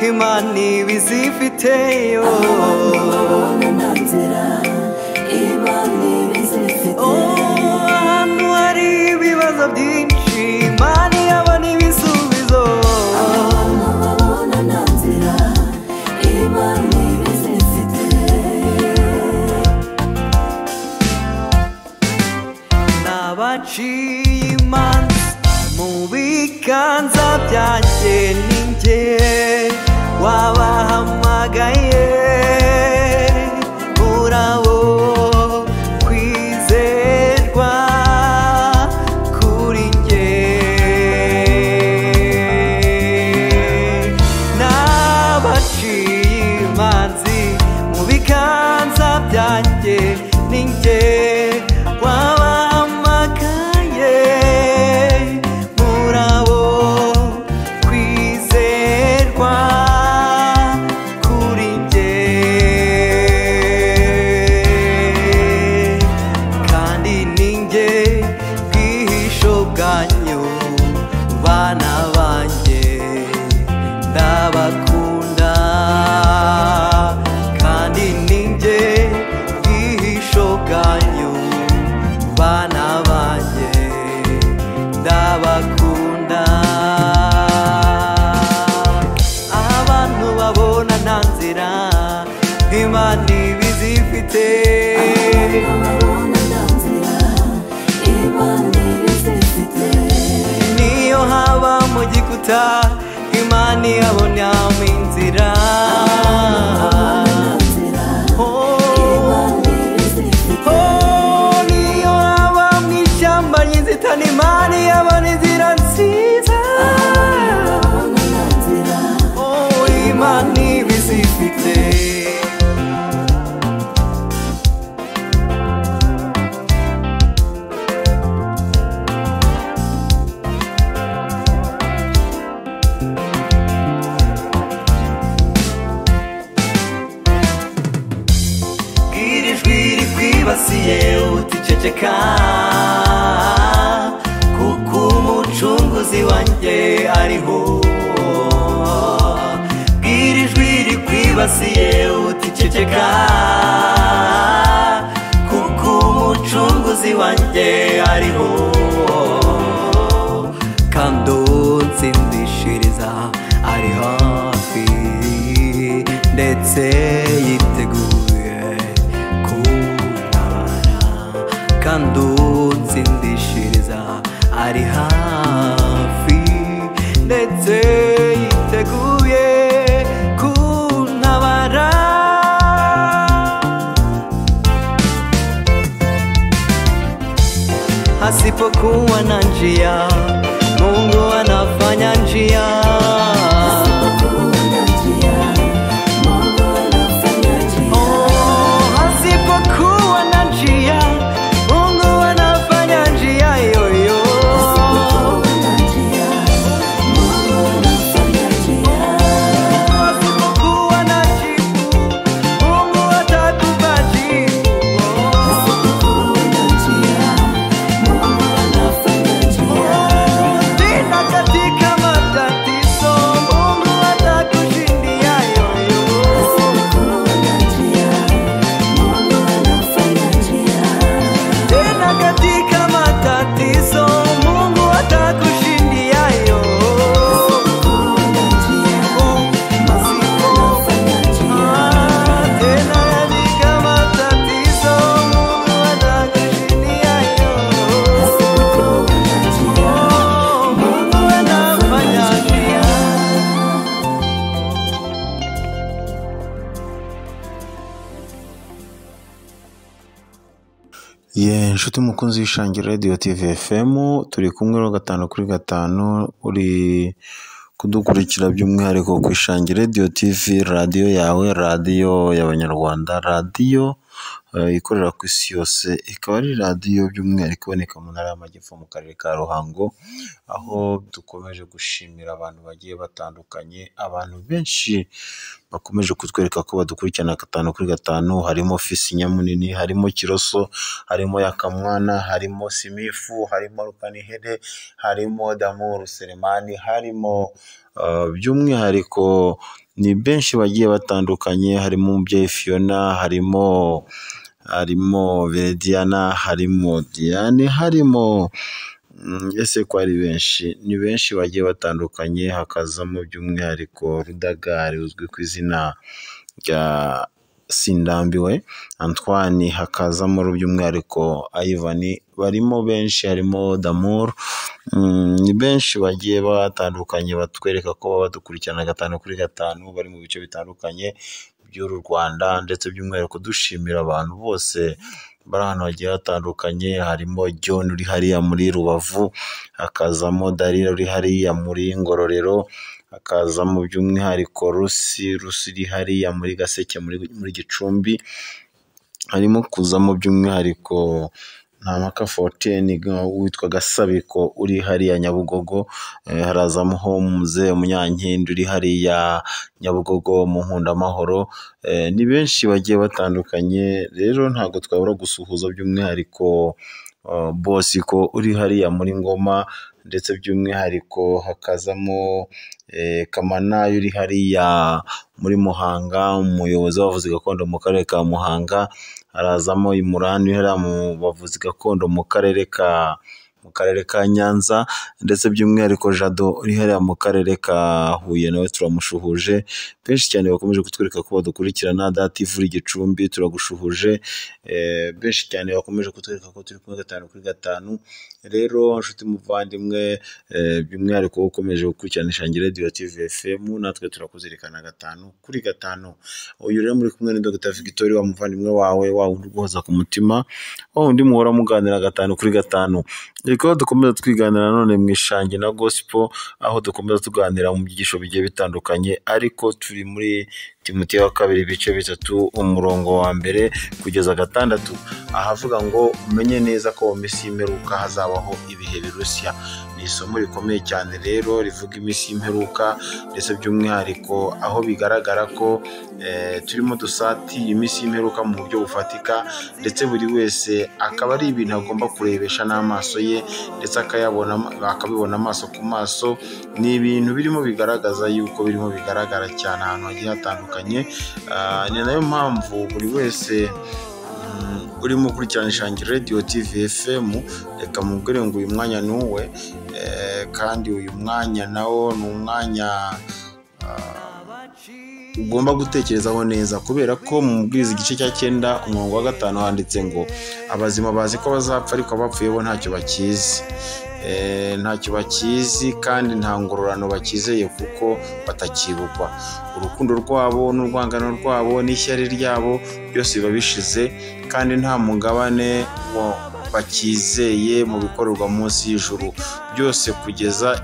Imana ibizifiteyo ahantu hari ibibazo byinshi Imana yabona ibisubizo nabaciye imanza mu biganza byanjye ninjye wabahamagaye murabo kwizerwa kuri njye nabaciye imanzi mu biganza byanjye ninjye wabahamagaye murabo kwizerwa kuri njye kandi ninjye bwihisho bwanyu bana banjye ndabakunda kandi ninjye bwihisho bwanyu bana banjye ndabakunda abantu babona nta nzira Imana ibizifite niyo haba mu gikuta Imana yabonamo inzira niyo haba mu ishyamba ry'inzitane Imana yabona inzira nziza Imana ibizifite bwirijwi rikwibasiye uticeceka kuko umucunguzi wanjye ariho bwirijwi rikwibasiye uticeceka kuko umucunguzi wanjye ariho kandi unsindishiriza ari hafi ndetse yiteguye kuntabara kandi unsindishiriza ari hafi ndetse yiteguye kuntabara hasipokuwa na njia Mungu anafanya njia hasipokuwa na njia Mungu anafanya njia yoyo hasipokuwa na jibu Mungu atakupa jibu tena katika matatizo Mungu atakushindia yoyo tena katika matatizo Mungu atakushindia yo tena katika matatizo Mungu atakushindia yo Mungu anafanya njia inshuti mukunzi w'Ishangiro Radio TV FM turi kumwe no 5/5 uri kudukurikira by'umwihariko ku Ishangiro Radio TV radio yawe radio y'abanyarwanda radio ikorera ku isi yose, ikaba ari radiyo by'umwihariko iboneka mu ntara y'Amajyepfo mu karere ka Ruhango, aho dukomeje gushimira abantu bagiye batandukanye, abantu benshi bakomeje kutwereka ko badukurikirana 5/5, harimo Fisi Nyamunini, harimo Kiroso, harimo Yakamwana, harimo Simifu, harimo Rukanihene, harimo Damour Selemani, harimo by'umwihariko ni benshi bagiye batandukanye, harimo umubyeyi Fiona, harimo Verediana, harimo Diane, harimo ese ko ari benshi, ni benshi bagiye batandukanye, hakazamo by'umwihariko Rudagari uzwi ku izina rya Sindambiwe Antoine, hakazamo by'umwihariko Ivan, barimo benshi, harimo Damour, ni benshi bagiye batandukanye batwereka ko baba badukurikirana 5/5, bari mu bice bitandukanye by'uru Rwanda, ndetse by'umwihariko dushimira abantu bose bari ahantu hagiye hatandukanye, harimo John uri hariya muri Rubavu, hakazamo Darira uri hariya muri Ngororero, hakazamo by'umwihariko Rusi uri hariya muri Gaseke muri Gicumbi, harimo kuzamo by'umwihariko Ntamaka 14 witwa Gasabiko uri hariya Nyabugogo, harazamo Muze Munyankindi uri hariya Nyabugogo mu Nkundamahoro, ni benshi bagiye batandukanye. Rero ntabwo twabura gusuhuza by'umwihariko Bosiko uri hariya muri Ngoma, ndetse by'umwihariko hakazamo Kamana uri hariya muri Muhanga, umuyobozi w'abavuzi gakondo mu karere ka Muhanga, harazamo Imurani uri mu bavuzi gakondo mu karere ka Nyanza, ndetse by'umwihariko Jado uri hariya mu karere ka Huye, nawe turamushuhuje. Benshi cyane bakomeje kutwereka ko badukurikirana, Dative uri Gicumbi turagushuhuje, benshi cyane bakomeje kutwereka ko turi kumwe 5/5. Rero nshuti muvandimwe, by'umwihariko ukomeje gukurikirana Ishangi Radio TV FM, natwe turakuzirikana 5/5. Uyu rero muri kumwe ni Dr. Victory, wa muvandimwe wawe, wa wundi uguhoza ku mutima, wa wundi muhora muganira 5/5. Reka dukomeza twiganira none mu Ishangi na Gospel, aho dukomeza tuganira mu byigisho bigiye bitandukanye, ariko turi muri Timoteyo wa 2 ibice 3 umurongo wa 1 kugeza 6, ahavuga ngo umenye neza ko mu minsi y'imperuka hazabaho ibihe birushya. Ni isomo rikomeye cyane rero rivuga iminsi y'imperuka, ndetse by'umwihariko aho bigaragara ko turimo dusatira iminsi y'imperuka mu buryo bufatika, ndetse buri wese akaba ari ibintu agomba kurebesha n'amaso ye, ndetse akabibona amaso ku maso. Ni ibintu birimo bigaragaza yuko birimo bigaragara cyane ahantu hagiye hatandukanye. Ni nayo mpamvu buri wese urimo gukurikirana Ishangi Radio TV FM, reka mubwire ngo uyu mwanya ni uwe, kandi uyu mwanya nawo ni umwanya ugomba gutekerezaho neza, kubera ko mu mubwiriza igice cya 9 umurongo wa 5 handitse ngo abazima bazi ko bazapfa, ariko abapfuye bo ntacyo bakizi, kandi nta ngororano bakizeye kuko batakibukwa. Urukundo rwabo n'urwangano rwabo n'ishyari ryabo byose biba bishize, kandi nta mugabane bakizeye mu bikorerwa munsi y'ijuru, byose kugeza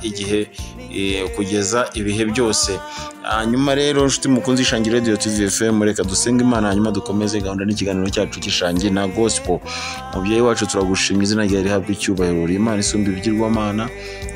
ibihe byose. Hanyuma rero nshuti mukunzi Ishangi Radio TV FM, reka dusenga Imana, hanyuma dukomeze gahunda n'ikiganiro cyacu cy'Ishangi na Gospel. Mubyeyi wacu turagushimira, izina ryawe rihabwe icyubahiro, uri Imana isumba ibigirwamana,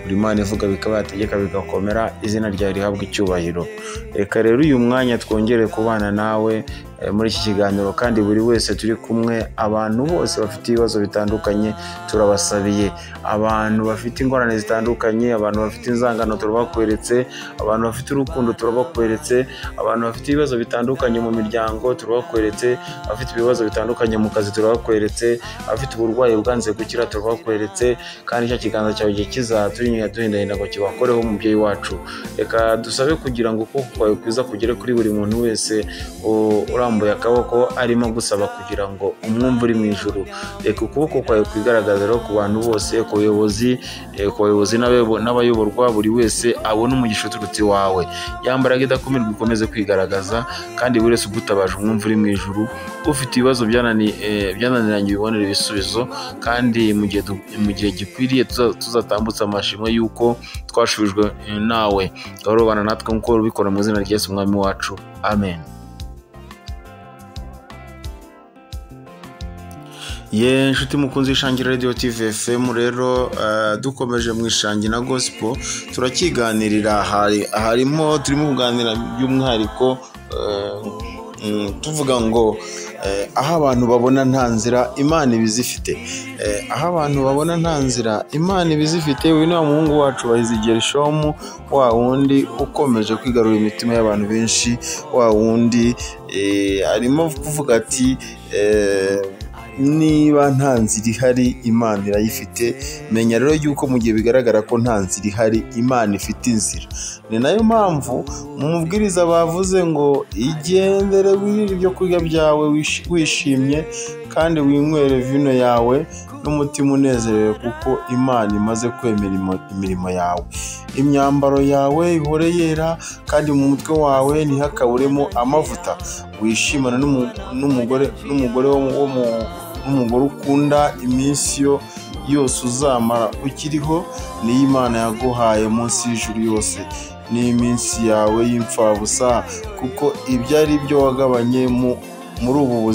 uri Imana ivuga bikaba, yategeka bigakomera, izina ryawe rihabwe icyubahiro. Reka rero uyu mwanya twongere kubana nawe muri iki kiganiro, kandi buri wese turi kumwe, abantu bose bafite ibibazo bitandukanye turabasabiye, abantu bafite ingorane zitandukanye, abantu bafite inzangano turabakweretse, abantu bafite urukundo turabakweretse, abantu bafite ibibazo bitandukanye mu miryango turabakweretse, abafite ibibazo bitandukanye mu kazi turabakweretse, abafite uburwayi bwanze gukira turabakweretse, kandi cya kiganza cyawe gikiza turinya duhindahinda ngo kibakoreho umubyeyi wacu. Reka dusabe kugira ngo ukuboko kwawe kwiza kugere kuri buri muntu wese urambuye akaboko arimo gusaba kugira ngo umwumve uri mu ijuru. Reka ukuboko kwawe kwigaragaza rero ku bantu bose, ku bayobozi n'abayoborwa, buri wese abone umugisha uturutse iwawe. Yambaraga idakomerwa ikomeze kwigaragaza, kandi buri wese ugutabaje umwumve uri mu ijuru. Ufite ibibazo byananiranye bibonera ibisubizo, kandi mu gihe gikwiriye tuzatambutsa amashimwe y'uko twashubijwe nawe. Gahorobana natwe nk'uko ubikora mu izina rya Yesu umwami wacu, amen. inshuti mukunzi Ishangi Radio TV FM rero dukomeje mu Ishangi na Gospel turakiganirira harimo turimo kuganira by'umwihariko tuvuga ngo aho abantu babona nta nzira Imana ibizifite aho abantu babona nta nzira Imana ibizifite. uyu ni umuhungu wacu Bahizigera Shomu, wa wundi ukomeje kwigarura imitima y'abantu benshi, wa wundi arimo kuvuga ati niba nta nzira ihari Imana irayifite. Menya rero yuko mu gihe bigaragara ko nta nzira ihari Imana ifite inzira. Ni nayo mpamvu mu mubwiriza bavuze ngo igendere wirire ibyo kurya byawe wishimye kandi winywere vino yawe n'umutima unezerewe, kuko Imana imaze kwemera imirimo yawe. Imyambaro yawe ihore yera kandi mu mutwe wawe ntihakaburemo amavuta. Wishimana n'umugore ukunda iminsi yose uzamara ukiriho, niyo Imana yaguhaye munsi y'ijuru yose n'iminsi yawe y'imfabusa, kuko ibyo ari byo wagabanye muri ubu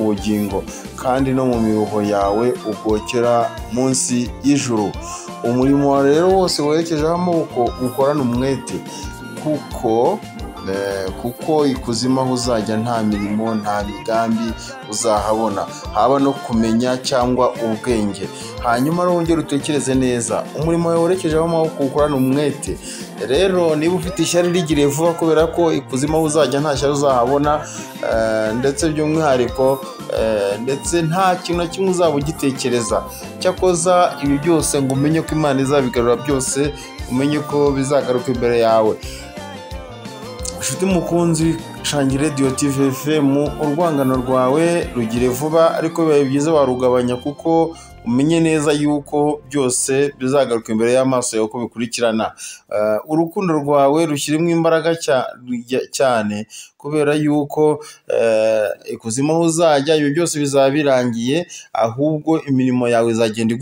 bugingo, kandi no mu miruho yawe ugokera munsi y'ijuru. Umurimo rero wose werekejeho amaboko ukorana umwete, kuko ikuzimu aho uzajya nta mirimo nta migambi uzahabona, haba no kumenya cyangwa ubwenge. Hanyuma wongere utekereze neza, umurimo werekejeho amaboko ukorana umwete. Rero niba ufite ishyari rigire vuba, kubera ko ikuzimu aho uzajya nta shyari uzahabona, ndetse by'umwihariko ndetse nta kintu na kimwe uzaba ugitekereza. Cyakoza ibi byose ngo umenye ko Imana izabigarura byose, umenye ko bizagaruka imbere yawe. Inshuti mukunzi Ishangi Radio TV FM, urwangano rwawe rugire vuba, ariko bibaye byiza warugabanya, kuko umenye neza yuko byose bizagaruka imbere y'amaso yawe uko bikurikirana. Urukundo rwawe rushyiremo imbaraga cyane, kubera yuko ikuzimu aho uzajya ibyo byose bizaba birangiye, ahubwo imirimo yawe izagenda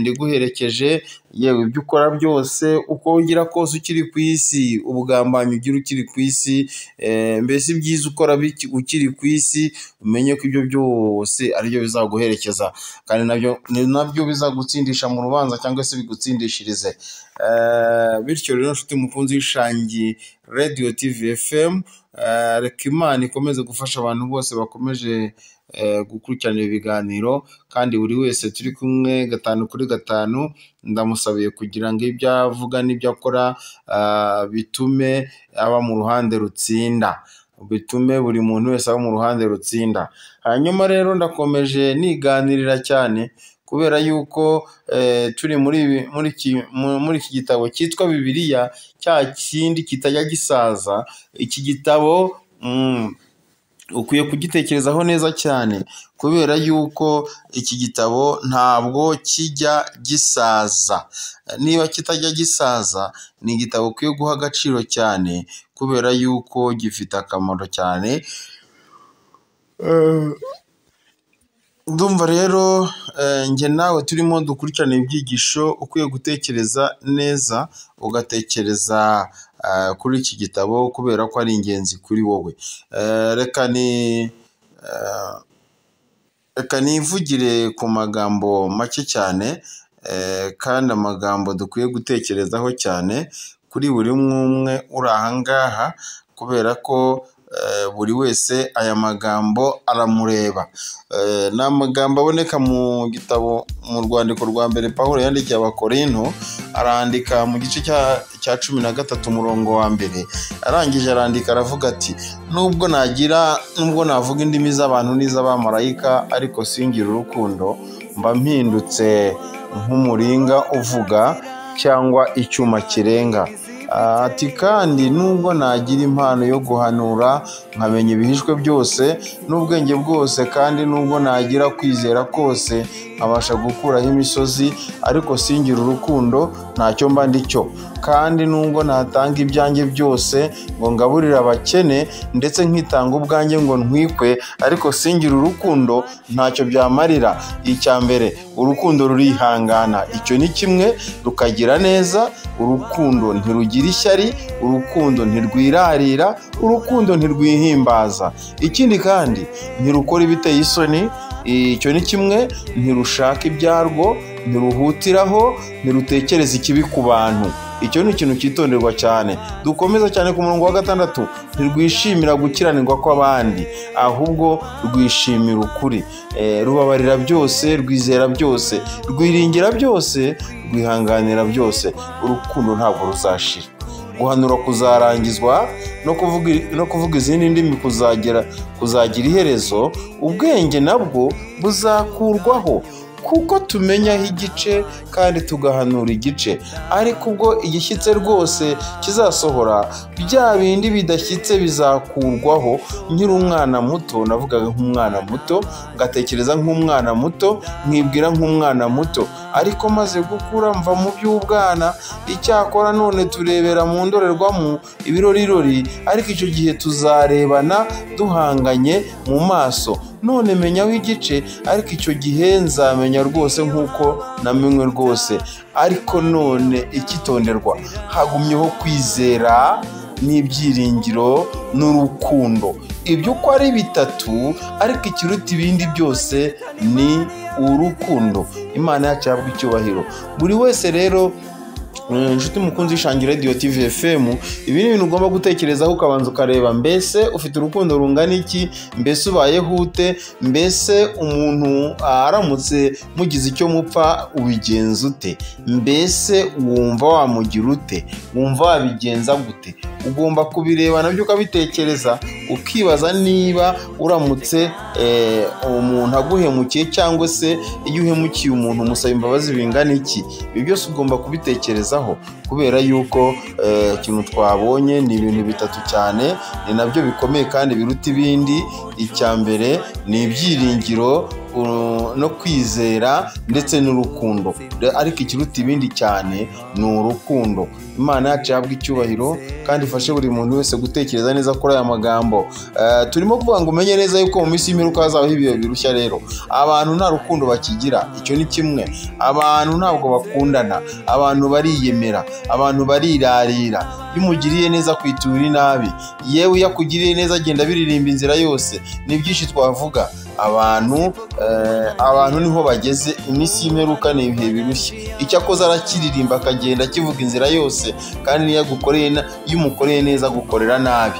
iguherekeje. Yewe ibyo ukora byose, uko ugira kose ukiri ku isi, ubugambanyi ugira ukiri ku isi, mbese ibyiza ukora ukiri ku isi, umenye ko ibyo byose aribyo bizaguherekeza, kandi nabyo bizagutsindisha mu rubanza cyangwa se bigutsindishirize. Bityo rero nshuti mukunzi Ishangi Radio TV FM, reka Imana ikomeze gufasha abantu bose bakomeje gukurikirana ibiganiro, kandi buri wese turi kumwe 5 kuri 5 ndamusabiye kugira ngo ibyo avuga n'ibyo akora bitume aba mu ruhande rutsinda, bitume buri muntu wese aba mu ruhande rutsinda. Hanyuma rero ndakomeje niganirira cyane, kubera yuko turi muri iki gitabo cyitwa Bibiliya, cya kindi kitajya gisaza. Iki gitabo ukwiye kugitekerezaho neza cyane, kubera yuko iki gitabo ntabwo kijya gisaza. Niba kitajya gisaza, ni igitabo ukwiye guha agaciro cyane, kubera yuko gifite akamaro cyane. Ndumva rero njye nawe turimo dukurikirana ibyigisho, ukwiye gutekereza neza, ugatekereza kuri iki gitabo, kubera ko ari ingenzi kuri wowe. Reka nivugire ku magambo make cyane, kandi amagambo dukwiye gutekerezaho cyane kuri buri umwe uri ahangaha, kubera ko buri wese aya magambo aramureba. Ni amagambo aboneka mu gitabo, mu rwandiko rwa mbere Pawulo yandikiye Abakorinto, arandika mu gice cya 13 umurongo wa mbere. Arangije arandika aravuga ati, nubwo navuga indimi z'abantu n'iz'abamarayika, ariko singira urukundo, mba mpindutse nk'umuringa uvuga cyangwa icyuma kirenga. Ati kandi nubwo nagira impano yo guhanura, nkamenya ibihishwe byose n'ubwenge bwose, kandi nubwo nagira kwizera kose, nkabasha gukuraho imisozi, ariko singira urukundo ntacyo mba ndicyo. Kandi nubwo natanga ibyanjye byose ngo ngaburire abakene, ndetse nkitanga ubwanjye ngo ntwikwe, ariko singira urukundo ntacyo byamarira. Icya mbere, urukundo rurihangana, icyo ni kimwe, rukagira neza. Urukundo ntirugira ishyari, urukundo ntirwirarira, urukundo ntirwihimbaza. Ikindi kandi, ntirukora ibiteye isoni, icyo ni kimwe, ntirushaka ibyarwo, ntiruhutiraho, ntirutekereza ikibi ku bantu. Icyo ni ikintu cyitonderwa cyane. Dukomeza cyane ku murongo wa 6, ntirwishimira gukiranirwa kw'abandi, ahubwo rwishimira ukuri. Rubabarira byose, rwizera byose, rwiringira byose, rwihanganira byose. Urukundo ntabwo ruzashira. Guhanura kuzarangizwa, no kuvuga izindi ndimi kuzagira iherezo. Ubwenge nabwo buzakurwaho, kuko tumenyaho igice kandi tugahanura igice. Ariko ubwo igishyitse rwose kizasohora, bya bindi bidashyitse bizakurwaho. Nkiri umwana muto navugaga nk'umwana muto, ngatekereza nk'umwana muto, nkibwira nk'umwana muto. Ariko maze gukura mva mu by'ubwana. Icyakora none turebera mu ndorerwamo ibirorirori, ariko icyo gihe tuzarebana duhanganye mu maso. None menyaho igice, ariko icyo gihe nzamenya rwose nk'uko namenywe rwose. Ariko none icyitonderwa, hagumyeho kwizera n'ibyiringiro n'urukundo. Ibyo uko ari bitatu, ariko ikiruta ibindi byose ni urukundo. Imana yacu yahabwa icyubahiro. Buri wese rero, inshuti mukunzi y'Ishangi Radio TV FM, ibi ni ibintu ugomba gutekerezaho ukabanza ukareba, mbese ufite urukundo rungana iki? Mbese ubayeho ute? Mbese umuntu aramutse mugize icyo mupfa ubigenza ute? Mbese wumva wamugira ute? Wumva wabigenza gute? Ugomba kubireba nabyo ukabitekereza, ukibaza niba uramutse umuntu aguhemukiye, cyangwa se iyo uhemukiye umuntu umusaba imbabazi bingana iki. Ibi byose ugomba kubitekerezaho, kubera yuko ikintu twabonye ni ibintu bitatu cyane, ni nabyo bikomeye kandi biruta ibindi. Icya mbere ni ibyiringiro no kwizera ndetse n'urukundo, ariko ikiruta ibindi cyane ni urukundo. Imana yacu yahabwa icyubahiro kandi ifashe buri muntu wese gutekereza neza kuri aya magambo. Turimo kuvuga ngo umenye neza yuko mu minsi y'imperuka hazabaho ibihe birushya. Rero abantu nta rukundo bakigira, icyo ni kimwe. Abantu ntabwo bakundana, abantu bariyemera, abantu barirarira. Iyo umugiriye neza kwitura inabi, yewe iyo akugiriye neza agenda biririmba inzira yose. Ni byinshi twavuga. Abantu niho bageze. Iminsi y'imperuka ni ibihe birushya. Icyo akoze arakiririmba, akagenda akivuga inzira yose, kandi iyo umukoreye neza agukorera nabi.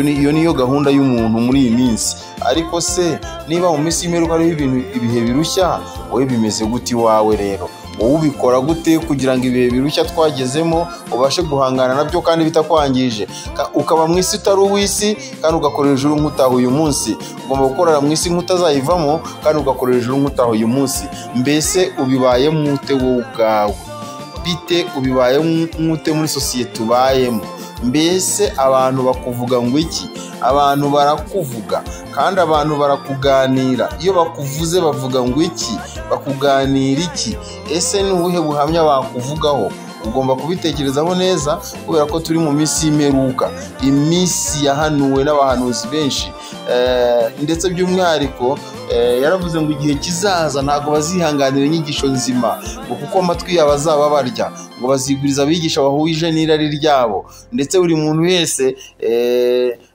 Iyo niyo gahunda y'umuntu muri iyi minsi. Ariko se niba mu minsi y'imperuka hariho ibihe birushya, wowe bimeze gute iwawe? Rero wowe ubikora gute kugira ngo ibihe birushya twagezemo ubashe guhangana nabyo kandi bitakwangije? Ukaba mu isi utari uw'isi, kandi ugakorera ijuru nk'utaha uyu munsi. Ugomba gukorera mu isi nk'utazayivamo, kandi ugakorera ijuru nk'utaha uyu munsi. Mbese ubibaye mwute wowe ubwawe? Bite ubibaye mwute muri sosiyete ubayemo? Mbese abantu bakuvuga ngo iki? Abantu barakuvuga kandi abantu barakuganira. Iyo bakuvuze bavuga ngo iki? Bakuganira iki? Ese ni ubuhe buhamya bakuvugaho? Ugomba kubitekerezaho neza, kubera ko turi mu minsi y'imperuka, iminsi yahanuwe n'abahanuzi benshi. Ndetse by'umwihariko yaravuze ngo igihe kizaza ntabwo bazihanganira inyigisho nzima, ngo kuko amatwi yabo azaba barya, ngo baziguriza abigisha bahuje n'irari ryabo. Ndetse buri muntu wese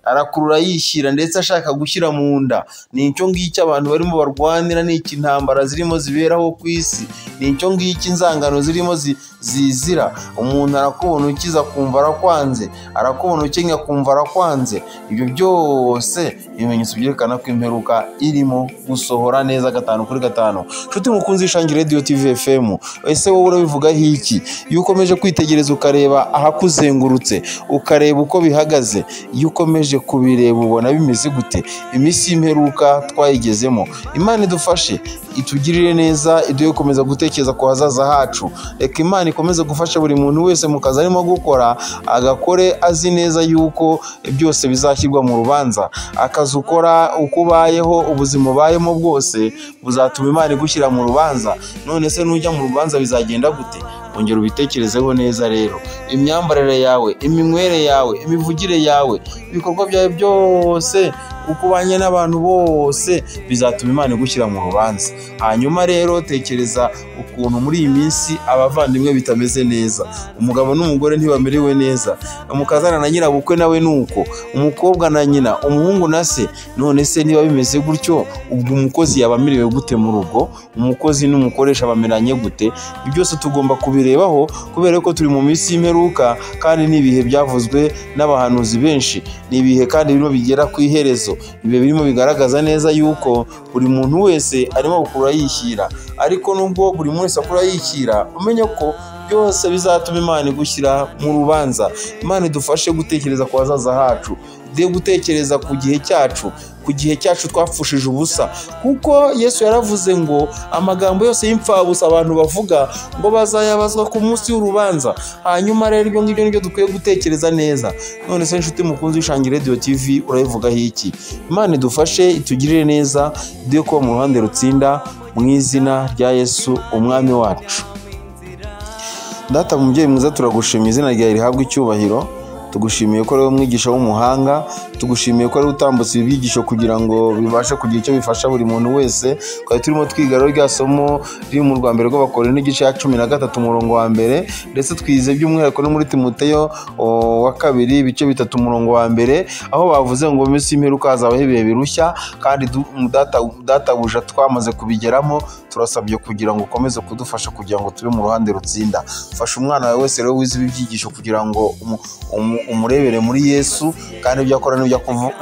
arakurura yishyira, ndetse ashaka gushyira mu nda. Ni icyo ngicyo abantu barimo barwanira, ni iki intambara zirimo ziberaho ku isi, ni icyo ngicyo inzangano zirimo zizira. Umuntu arakubona ukiza akumva arakwanze, arakubona ukenya akumva arakwanze. Ibyo byose ibimenyetso byerekana ko imperuka irimo gusohora neza 5/5. Nshuti mukunzi y'Ishangi Radio TV FM, ese wowe urabivugaho iki? Iyo ukomeje kwitegereza ukareba ahakuzengurutse, ukareba uko bihagaze, iyo ukomeje kubireba ubona bimeze gute? Iminsi y'imperuka twayigezemo. Imana idufashe, itugirire neza, iduhe gukomeza gutekereza ku hazaza hacu. Reka Imana ikomeze gufasha buri muntu wese mu kazi arimo gukora, agakore azi neza yuko byose bizashyirwa mu rubanza. Akazi ukora, uko ubayeho, ubuzima ubayemo bwose buzatuma Imana igushyira mu rubanza. None se nujya mu rubanza bizagenda gute? Ongera ubitekerezeho neza. Rero imyambarire yawe, iminywere yawe, imivugire yawe, ibikorwa byawe byose uko ubanye n'abantu bose bizatuma Imana igushyira mu rubanza. Hanyuma rero tekereza ukuntu muri iyi minsi abavandimwe bitameze neza, umugabo n'umugore ntibamerewe neza, umukazana na nyirabukwe nawe nuko, umukobwa na nyina, umuhungu na se. None se niba bimeze gutyo, ubwo umukozi yaba amerewe gute mu rugo? Umukozi n'umukoresha bameranye gute? Ibyo byose tugomba kubirebaho, kubera ko turi mu minsi y'imperuka kandi n'ibihe byavuzwe n'abahanuzi benshi. Ni ibihe kandi birimo bigera ku iherezo. Ibi birimo bigaragaza neza yuko buri muntu wese arimo gukura yishyira, ariko nubwo buri muntu wese akura yishyira, umenye ko byose bizatuma Imana igushyira mu rubanza. Imana idufashe gutekereza ku hazaza hacu, de gutekereza ku gihe cyacu. Ku gihe cyacu twapfushije ubusa, kuko Yesu yaravuze ngo amagambo yose y'imfabusa abantu bavuga ngo bazayabazwa ku munsi w'urubanza. Hanyuma rero ibyo ngibyo nibyo dukwiye gutekereza neza. None se inshuti mukunzi w'Ishangi Radio TV urabivugaho iki? Imana idufashe itugirire neza, de kuba mu ruhande rutsinda, mu izina rya Yesu umwami wacu. Data mubyeyi mwiza, turagushimiye, izina ryawe rihabwe icyubahiro. Tugushimiye ko ari wowe mwigisha w'umuhanga, tugushimiye ko ari utambutse ibyigisho kugira ngo bibashe kugira icyo bifasha buri muntu wese. Twari turimo twiga rero rya somo riri mu rwa mbere rw'Abakorinto n'igice cya 13 umurongo wa mbere, ndetse twize by'umwihariko no muri Timoteyo wa kabiri ibice 3 umurongo wa mbere, aho bavuze ngo mu minsi y'imperuka hazabaho ibihe birushya, kandi databuja twamaze kubigeramo. Turasabye kugira ngo ukomeze kudufasha kugira ngo tube mu ruhande rutsinda. Fasha umwana wawe wese rero wize ibyigisho kugira ngo umurebere muri Yesu, kandi ibyo akora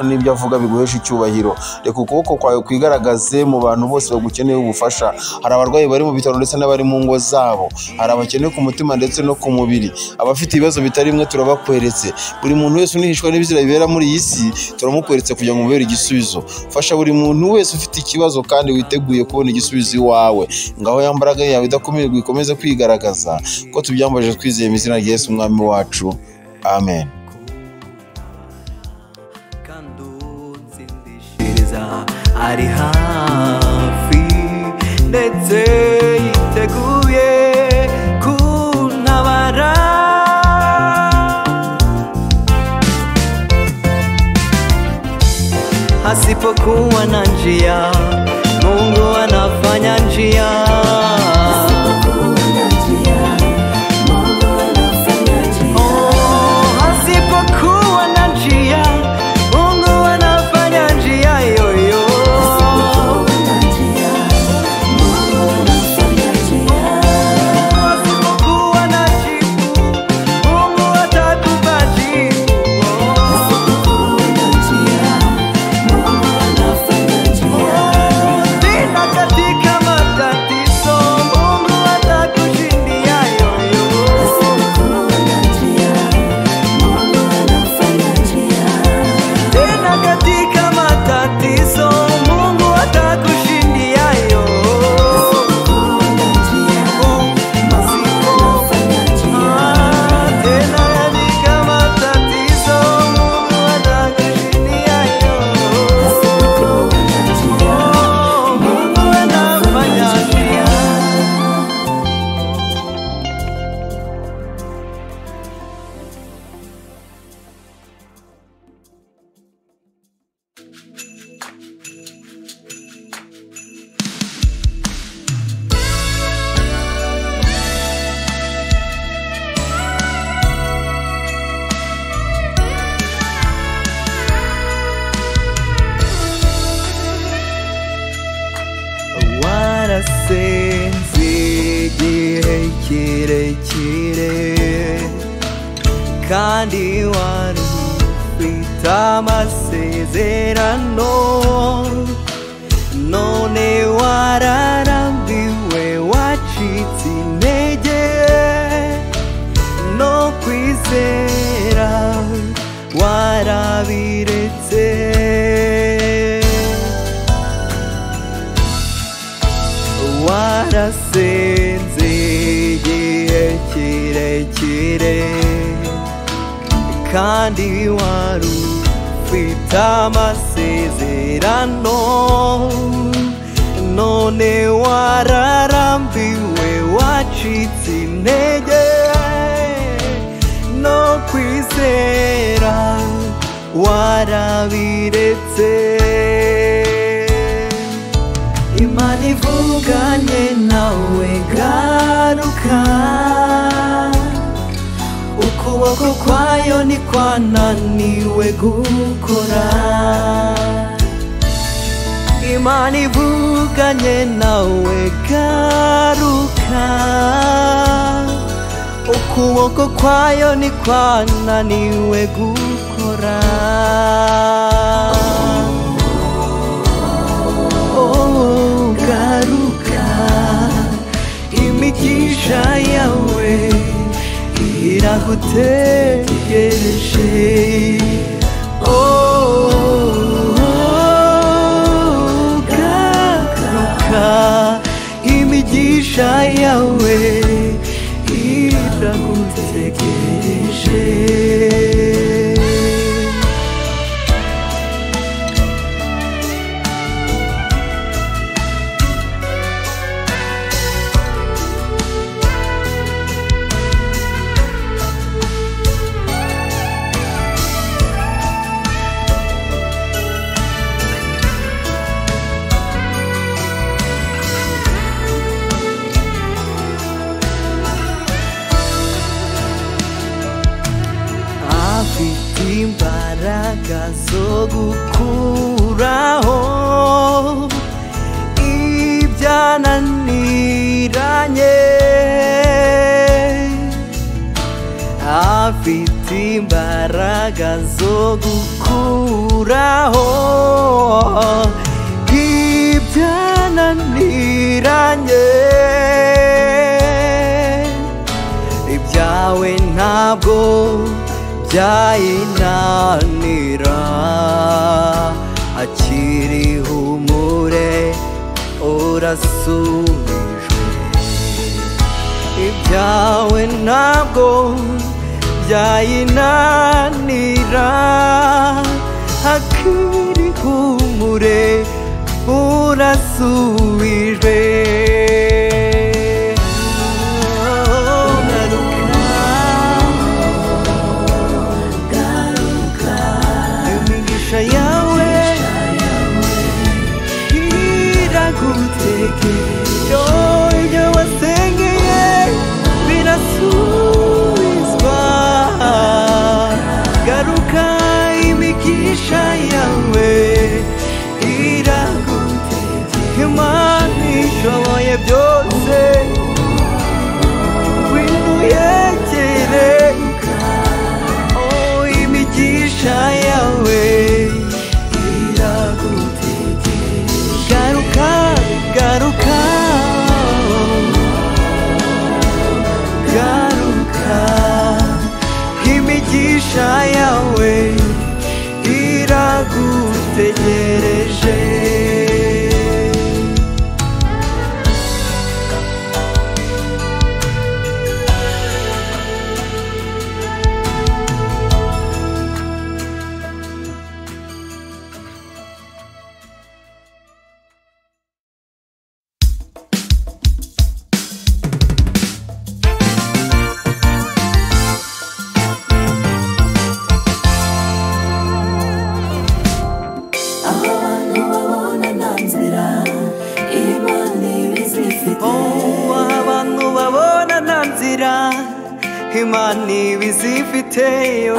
n'ibyo avuga biguhesha icyubahiro. Reka ukuboko kwawe kwigaragaze mu bantu bose bagukeneye ubufasha. Hari abarwayi bari mu bitaro ndetse n'abari mu ngo zabo, hari abakeneye ku mutima ndetse no ku mubiri, abafite ibibazo bitari bimwe turabakweretse. Buri muntu wese unihishwa n'ibizira bibera muri iyi si turamukweretse kugira ngo umubere igisubizo. Fasha buri muntu wese ufite ikibazo kandi witeguye kubona igisubizo iwawe. Ngaho ya mbaraga yawe idakumirwa ikomeze kwigaragaza, ko tubyambaje twizeye mu izina rya Yesu umwami wacu. Amen. Ari hafi ndetse yiteguye kuntabara. Hasipokuwa na njia, Mungu anafanya njia. Warasenze igihe kirekire kandi wari ufite amasezerano, none wararambiwe wacitse intege no kwizera warabiretse. Warasenze igihe kirekire kandi wari ufite amasezerano, none wararambiwe wacitse intege no kwizera warabiretse. Imana ivuganye nawe garuka, ukuboko kwayo ntikwananiwe gukora. Imana ivuganye nawe garuka, ukuboko kwayo ntikwananiwe gukora. Oh, garuka, imigisha yawe iragutegereje. Oh, garuka, imigisha yawe iragutegereje. Afite imbaraga zo gukuraho ibyananiranye. Afite imbaraga zo gukuraho ibyananiranye. Ibyawe ntabwo byayinanira, akiri humure urasubijwe. Ibyawe ntabwo byayinanira, akiri humure urasubijwe. Yawe iragutegereje. Ibyo wasengeye birasubizwa. Garuka, imigisha yawe iragutegereje. Imana ishoboye byose, winuyegere. Oh, imigisha yawe garuka, garuka, garuka, imigisha yawe iragutegereje. Imana ibizifiteyo.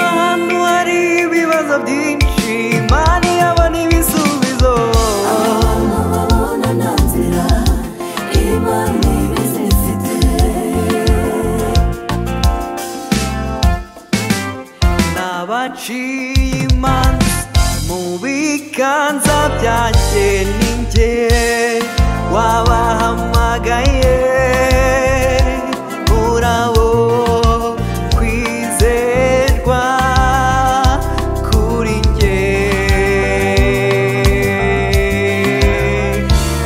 Ahantu hari ibibazo byinshi, Imana yabona ibisubizo. Nabaciye imanza mu biganza byanjye, ninjye wabahamagaye. Murabo kwizerwa kuri njye.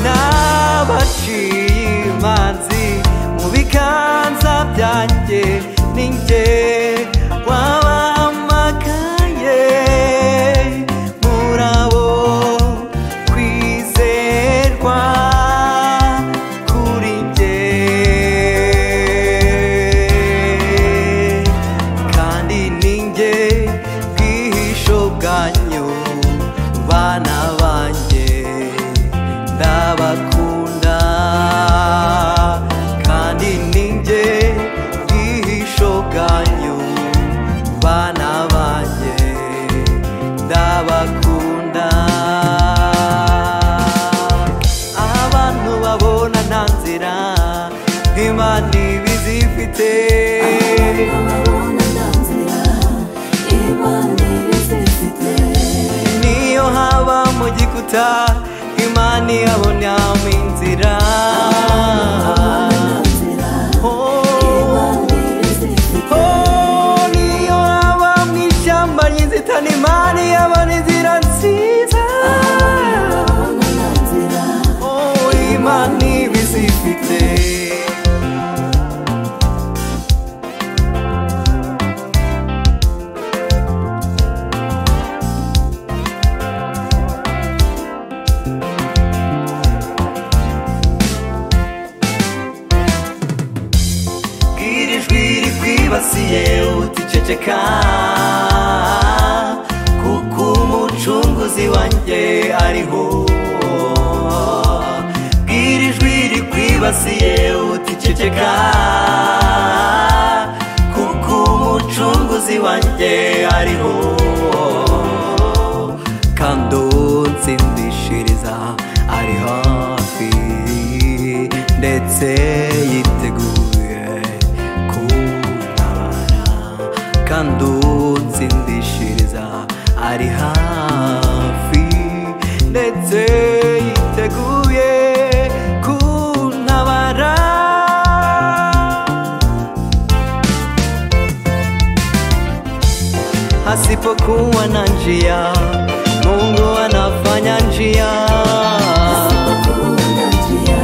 Nabaciye imanzi mu biganza byanjye, ninjye wabahamagaye. bizifite niyo haba mu gikuta Imana ihabonamo inzira niyo haba mu ishyamba ry'inzitane Imana ihabona inzira nziza Imana ibizifite basiye uticeceka kuko umucunguzi wanjye ariho bwira ijwi rikwibasiye uticeceka kuko umucunguzi wanjye ariho kandi unsindishiriza ari hafi ndetse yiteguye kandi unsindishiriza ari hafi ndetse yiteguye kuntabara hasipokuwa na njia Mungu anafanya njia hasipokuwa na njia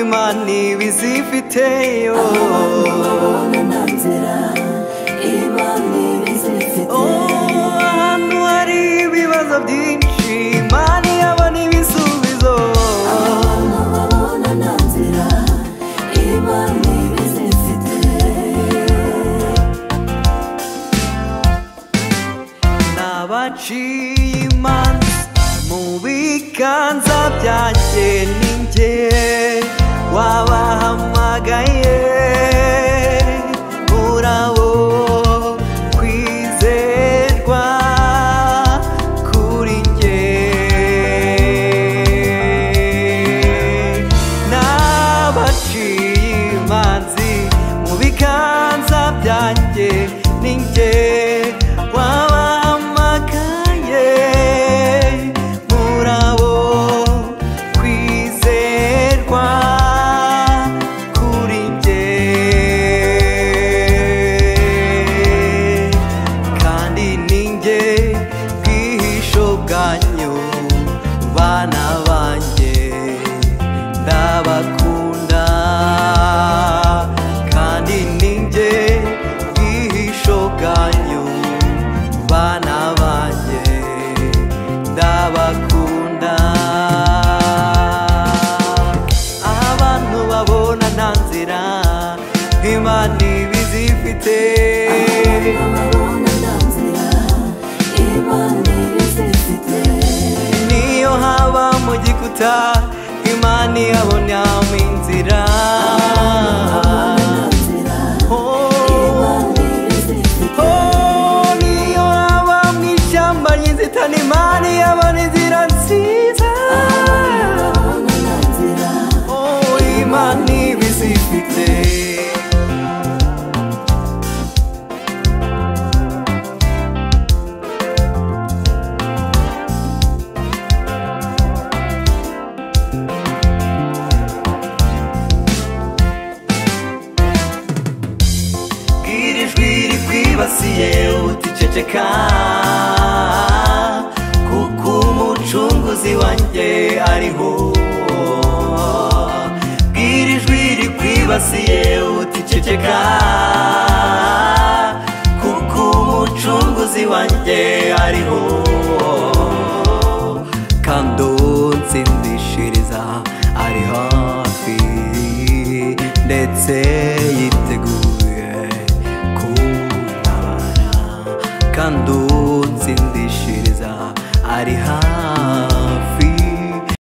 Imana ibizifiteyo ahantu hari ibibazo byinshi Imana yabona ibisubizo nabaciye imanza mu biganza byanjye ninjye wabahamagaye murabo kwizerwa kuri njye nabaciye imanzi mu biganza byanjye ninjye wabahamagaye murabo kwizerwa kuri njye kandi ninjye bwihisho bwanyu bana banjye ndabakunda kandi ninjye bwihisho bwanyu bana banjye ndabakunda abantu babona nta nzira Imana ibizifite niyo haba mu gikuta Imana yabonamo inzira niyo haba mu ishyamba ry'inzitane Imana yabona inzira nziza Imana ibizifite rikwibasiye uticeceka kuko umucunguzi wanjye ariho bwira ijwi rikwibasiye uticeceka kuko umucunguzi wanjye ariho kandi unsindishiriza ari hafi ndetse yiteguye kuntabara kandi unsindishiriza ari hafi